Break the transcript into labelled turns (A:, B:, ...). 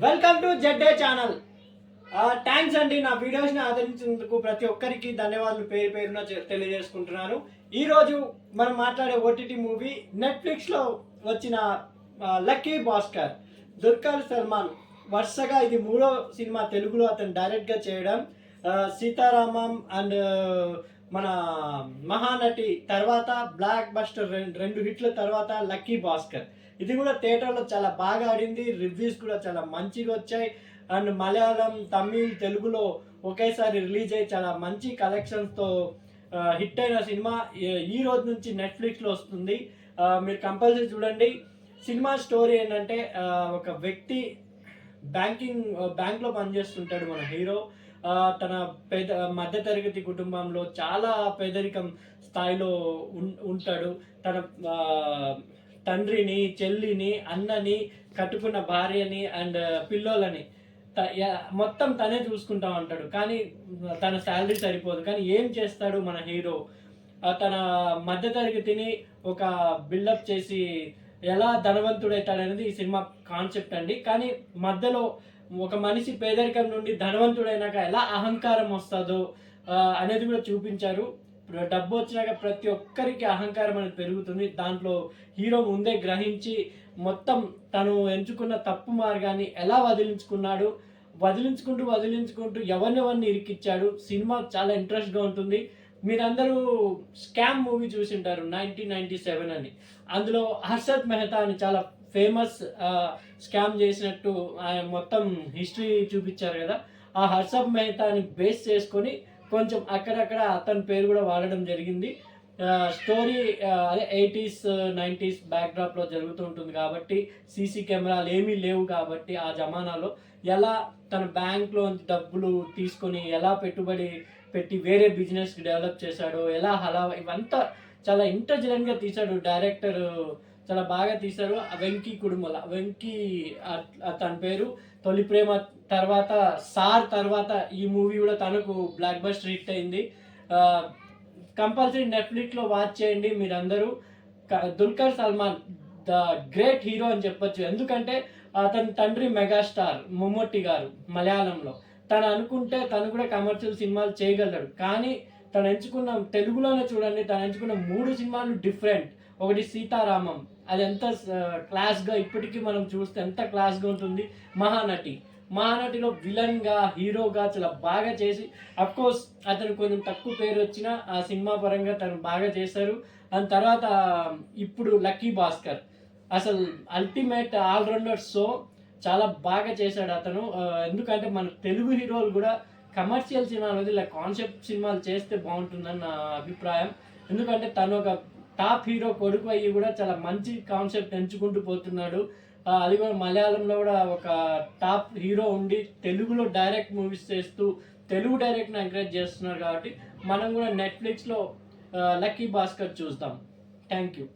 A: Welcome to జెడ్డే channel. Thanks అండి, నా వీడియోస్ని ఆదరించినందుకు ప్రతి ఒక్కరికి ధన్యవాదాలు పేరు పేరున తెలియజేసుకుంటున్నాను. ఈరోజు మనం మాట్లాడే ఓటీటీ మూవీ నెట్ఫ్లిక్స్లో వచ్చిన లక్కీ భాస్కర్. దుల్కర్ సల్మాన్ వరుసగా ఇది మూడో సినిమా తెలుగులో అతను డైరెక్ట్గా చేయడం. సీతారామం అండ్ మన మహానటి తర్వాత బ్లాక్ బస్టర్ రెండు హిట్ల తర్వాత లక్కీ భాస్కర్. ఇది కూడా థియేటర్లో చాలా బాగా ఆడింది, రివ్యూస్ కూడా చాలా మంచిగా వచ్చాయి. అండ్ మలయాళం, తమిళ్, తెలుగులో ఒకేసారి రిలీజ్ అయ్యి చాలా మంచి కలెక్షన్స్తో హిట్ అయిన సినిమా ఈ రోజు నుంచి నెట్ఫ్లిక్స్లో వస్తుంది. మీరు కంపల్సరీ చూడండి. సినిమా స్టోరీ ఏంటంటే ఒక వ్యక్తి బ్యాంక్లో పనిచేస్తుంటాడు మన హీరో. తన మధ్యతరగతి కుటుంబంలో చాలా పేదరికం స్థాయిలో ఉంటాడు. తన తండ్రిని, చెల్లిని, అన్నని, కట్టుకున్న భార్యని అండ్ పిల్లోలని మొత్తం తనే చూసుకుంటా ఉంటాడు. కానీ తన శాలరీ సరిపోదు. కానీ ఏం చేస్తాడు మన హీరో? తన మధ్యతరగతిని ఒక బిల్డప్ చేసి ఎలా ధనవంతుడవుతాడనేది ఈ సినిమా కాన్సెప్ట్ అండి. కానీ మధ్యలో ఒక మనిషి పేదరికం నుండి ధనవంతుడైనాక ఎలా అహంకారం వస్తుందో అనేది కూడా చూపించారు. డబ్బు వచ్చినాక ప్రతి ఒక్కరికి అహంకారం అనేది పెరుగుతుంది. దాంట్లో హీరో ముందే గ్రహించి మొత్తం తను ఎంచుకున్న తప్పు మార్గాన్ని ఎలా వదిలించుకుంటూ ఎవరిని ఇరికిచ్చాడు. సినిమా చాలా ఇంట్రెస్ట్గా ఉంటుంది. మీరందరూ స్కామ్ మూవీ చూసింటారు 1997 అని. అందులో హర్షద్ మెహతా అని చాలా ఫేమస్ స్కామ్ చేసినట్టు మొత్తం హిస్టరీ చూపించారు కదా. ఆ హర్షద్ మెహతాని బేస్ చేసుకొని కొంచెం అక్కడక్కడ అతని పేరు కూడా వాడడం జరిగింది. స్టోరీ అదే 80s 90s బ్యాక్డ్రాప్లో జరుగుతూ ఉంటుంది కాబట్టి సీసీ కెమెరాలు ఏమీ లేవు కాబట్టి ఆ జమానాలో ఎలా తన బ్యాంక్లో డబ్బులు తీసుకొని ఎలా పెట్టుబడి పెట్టి వేరే బిజినెస్కి డెవలప్ చేశాడో, ఎలా ఇవంతా చాలా ఇంటెలిజెంట్గా తీశాడు డైరెక్టర్. చాలా బాగా తీశారు. వెంకీ కుడుమల వెంకీ తన పేరు. తొలి ప్రేమ తర్వాత, సార్ తర్వాత ఈ మూవీ కూడా తనకు బ్లాక్ బస్టర్ హిట్ అయింది. కంపల్సరీ నెట్ఫ్లిక్స్లో వాచ్ చేయండి మీరందరూ. Dulquer Salman the great hero అని చెప్పొచ్చు. ఎందుకంటే అతని తండ్రి మెగాస్టార్ మమ్ముట్టి గారు మలయాళంలో. తను అనుకుంటే తను కూడా కమర్షియల్ సినిమాలు చేయగలడు. కానీ తను ఎంచుకున్న తెలుగులోనే చూడండి, తను ఎంచుకున్న 3 సినిమాలు డిఫరెంట్. ఒకటి సీతారామం, అది ఎంత క్లాస్గా ఇప్పటికీ మనం చూస్తే ఎంత క్లాస్గా ఉంటుంది. మహానటిలో విలన్గా, హీరోగా చాలా బాగా చేసి, అఫ్కోర్స్ అతను కొంచెం తక్కువ పేరు వచ్చినా ఆ సినిమా పరంగా తను బాగా చేశారు. దాని తర్వాత ఇప్పుడు లక్కీ భాస్కర్ అసలు అల్టిమేట్ ఆల్రౌండర్ షో. చాలా బాగా చేశాడు అతను. ఎందుకంటే మన తెలుగు హీరోలు కూడా కమర్షియల్ సినిమాలు ఇలా కాన్సెప్ట్ సినిమాలు చేస్తే బాగుంటుందని నా అభిప్రాయం. ఎందుకంటే తను ఒక టాప్ హీరో కొడుకు అయ్యి కూడా చాలా మంచి కాన్సెప్ట్ ఎంచుకుంటూ పోతున్నాడు. అది కూడా మలయాళంలో కూడా ఒక టాప్ హీరో ఉండి తెలుగులో డైరెక్ట్ మూవీస్ చేస్తూ తెలుగు డైరెక్ట్ని ఎంకరేజ్ చేస్తున్నారు కాబట్టి మనం కూడా నెట్ఫ్లిక్స్లో లక్కీ భాస్కర్ చూస్తాం. Thank you.